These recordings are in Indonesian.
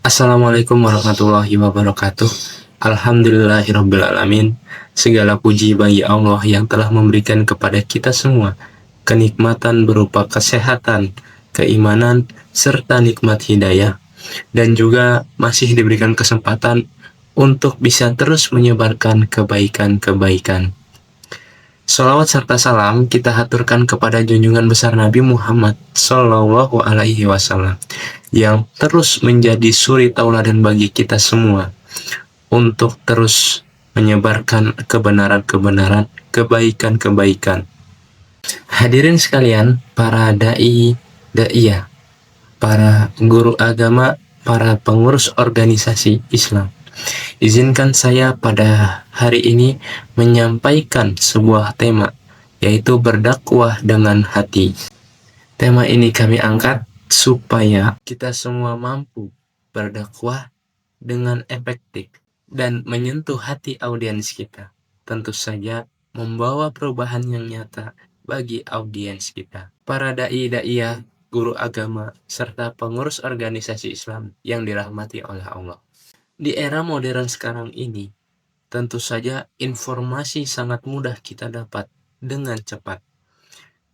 Assalamualaikum warahmatullahi wabarakatuh. Alhamdulillahirrabbilalamin. Segala puji bagi Allah yang telah memberikan kepada kita semua kenikmatan berupa kesehatan, keimanan, serta nikmat hidayah, dan juga masih diberikan kesempatan untuk bisa terus menyebarkan kebaikan-kebaikan. Sholawat serta salam kita haturkan kepada junjungan besar Nabi Muhammad Sallallahu Alaihi Wasallam yang terus menjadi suri tauladan bagi kita semua untuk terus menyebarkan kebenaran-kebenaran, kebaikan-kebaikan. Hadirin sekalian, para dai, daiyah, para guru agama, para pengurus organisasi Islam. Izinkan saya pada hari ini menyampaikan sebuah tema, yaitu berdakwah dengan hati. Tema ini kami angkat supaya kita semua mampu berdakwah dengan efektif dan menyentuh hati audiens kita. Tentu saja membawa perubahan yang nyata bagi audiens kita. Para dai-daiyah, guru agama, serta pengurus organisasi Islam yang dirahmati oleh Allah. Di era modern sekarang ini, tentu saja informasi sangat mudah kita dapat dengan cepat.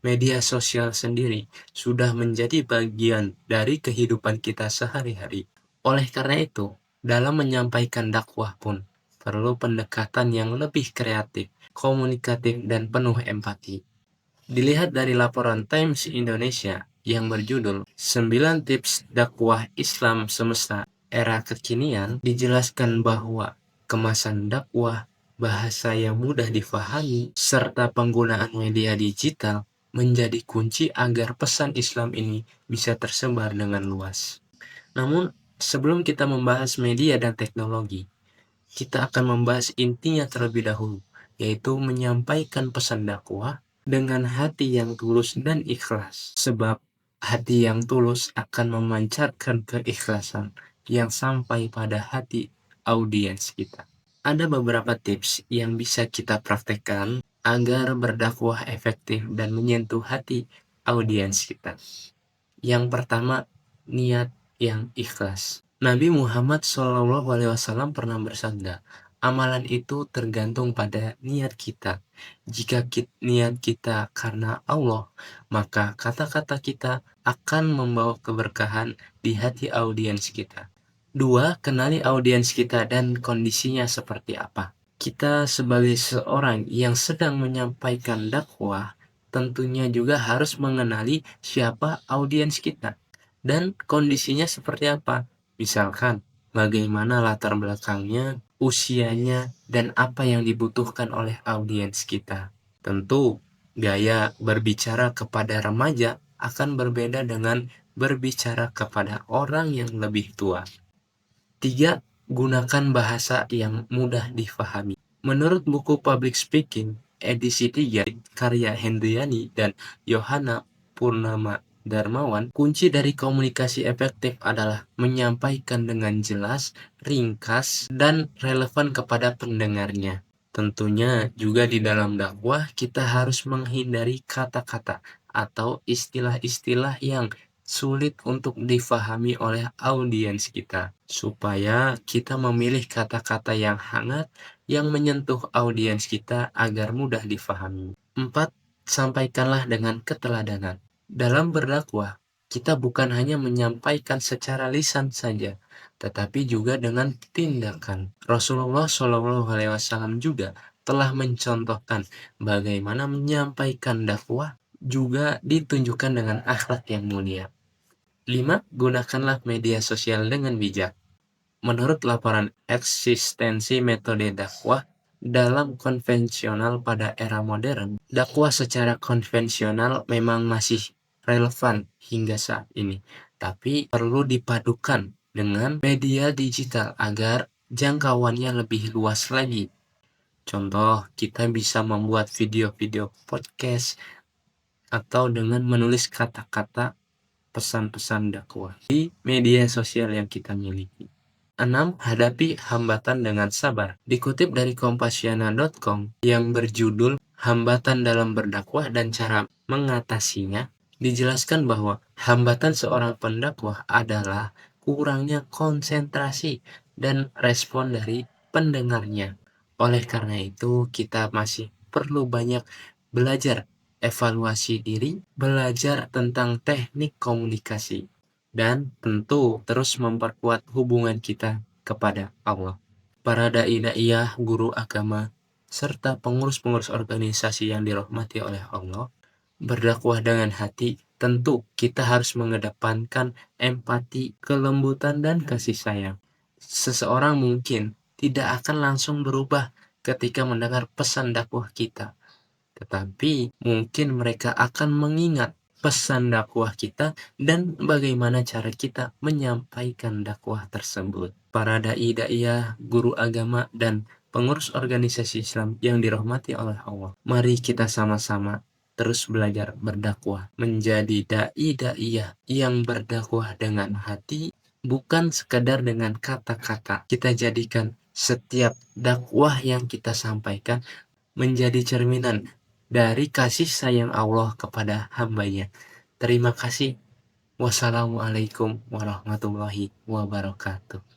Media sosial sendiri sudah menjadi bagian dari kehidupan kita sehari-hari. Oleh karena itu, dalam menyampaikan dakwah pun perlu pendekatan yang lebih kreatif, komunikatif, dan penuh empati. Dilihat dari laporan Times Indonesia yang berjudul 9 Tips Dakwah Islam Semesta Era Kekinian, dijelaskan bahwa kemasan dakwah, bahasa yang mudah difahami, serta penggunaan media digital menjadi kunci agar pesan Islam ini bisa tersebar dengan luas. Namun, sebelum kita membahas media dan teknologi, kita akan membahas intinya terlebih dahulu, yaitu menyampaikan pesan dakwah dengan hati yang tulus dan ikhlas. Sebab hati yang tulus akan memancarkan keikhlasan yang sampai pada hati audiens kita. Ada beberapa tips yang bisa kita praktekkan agar berdakwah efektif dan menyentuh hati audiens kita. Yang pertama, niat yang ikhlas. Nabi Muhammad SAW pernah bersabda, amalan itu tergantung pada niat kita. Jika niat kita karena Allah, maka kata-kata kita akan membawa keberkahan di hati audiens kita. 2. Kenali audiens kita dan kondisinya seperti apa. Kita sebagai seorang yang sedang menyampaikan dakwah, tentunya juga harus mengenali siapa audiens kita dan kondisinya seperti apa. Misalkan, bagaimana latar belakangnya, usianya, dan apa yang dibutuhkan oleh audiens kita. Tentu, gaya berbicara kepada remaja akan berbeda dengan berbicara kepada orang yang lebih tua. 3. Gunakan bahasa yang mudah difahami. Menurut buku Public Speaking, edisi 3, karya Hendriani dan Yohana Purnama Darmawan, kunci dari komunikasi efektif adalah menyampaikan dengan jelas, ringkas, dan relevan kepada pendengarnya. Tentunya juga di dalam dakwah kita harus menghindari kata-kata atau istilah-istilah yang sulit untuk difahami oleh audiens kita, supaya kita memilih kata-kata yang hangat yang menyentuh audiens kita agar mudah difahami. 4. Sampaikanlah dengan keteladanan. Dalam berdakwah, kita bukan hanya menyampaikan secara lisan saja, tetapi juga dengan tindakan. Rasulullah SAW juga telah mencontohkan bagaimana menyampaikan dakwah juga ditunjukkan dengan akhlak yang mulia. 5. Gunakanlah media sosial dengan bijak. Menurut laporan eksistensi metode dakwah dalam konvensional pada era modern, dakwah secara konvensional memang masih relevan hingga saat ini, tapi perlu dipadukan dengan media digital agar jangkauannya lebih luas lagi. Contoh, kita bisa membuat video-video podcast atau dengan menulis kata-kata pesan-pesan dakwah di media sosial yang kita miliki. 6. Hadapi hambatan dengan sabar. Dikutip dari Kompasiana.com yang berjudul Hambatan dalam Berdakwah dan Cara Mengatasinya, dijelaskan bahwa hambatan seorang pendakwah adalah kurangnya konsentrasi dan respon dari pendengarnya. Oleh karena itu, kita masih perlu banyak belajar evaluasi diri, belajar tentang teknik komunikasi, dan tentu terus memperkuat hubungan kita kepada Allah. Para dai-daiyah, guru agama, serta pengurus-pengurus organisasi yang dirahmati oleh Allah, berdakwah dengan hati, tentu kita harus mengedepankan empati, kelembutan, dan kasih sayang. Seseorang mungkin tidak akan langsung berubah ketika mendengar pesan dakwah kita, tetapi mungkin mereka akan mengingat pesan dakwah kita dan bagaimana cara kita menyampaikan dakwah tersebut. Para dai-daiyah, guru agama, dan pengurus organisasi Islam yang dirahmati oleh Allah, mari kita sama-sama terus belajar berdakwah, menjadi dai-daiyah yang berdakwah dengan hati, bukan sekadar dengan kata-kata. Kita jadikan setiap dakwah yang kita sampaikan menjadi cerminan dari kasih sayang Allah kepada hambanya. Terima kasih. Wassalamualaikum warahmatullahi wabarakatuh.